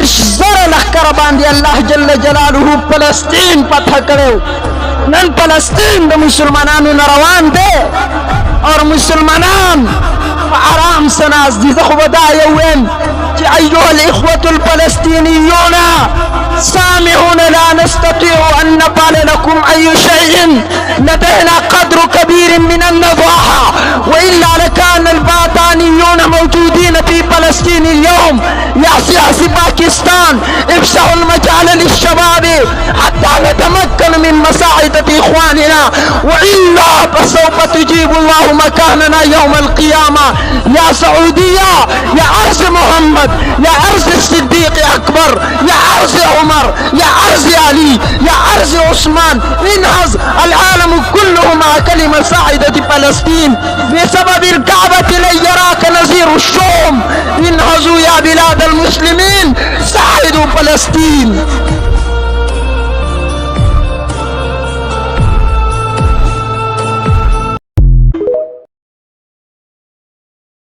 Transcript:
دیرش زره لخکر باندې الله جل جلاله فلسطین فتح کړو. نن فلسطین د مسلمانانو نه روان دی او مسلمانان په آرام سناس دي. زه خو به دا یو ویم چې ایها الاخوة الفلسطینیون سامعون لا نستطيع أن نفعل لكم أي شيء، لدينا قدر كبير من النضاحة، وإلا لكان البريطانيون موجودين في فلسطين اليوم. يا سياسي باكستان افسحوا المجال للشباب حتى نتمكن من مساعدة إخواننا، وإلا فسوف تجيب الله مكاننا يوم القيامة. يا سعودية، يا عرس محمد، يا عرس الصديق أكبر، يا عرس عمر، يا عرس علي، يا عرس عثمان، انهض العالم كله مع كلمة ساعدة فلسطين. بسبب الكعبة لن يراك نظير الشوم. انهضوا يا بلاد المسلمين، ساعدوا فلسطين.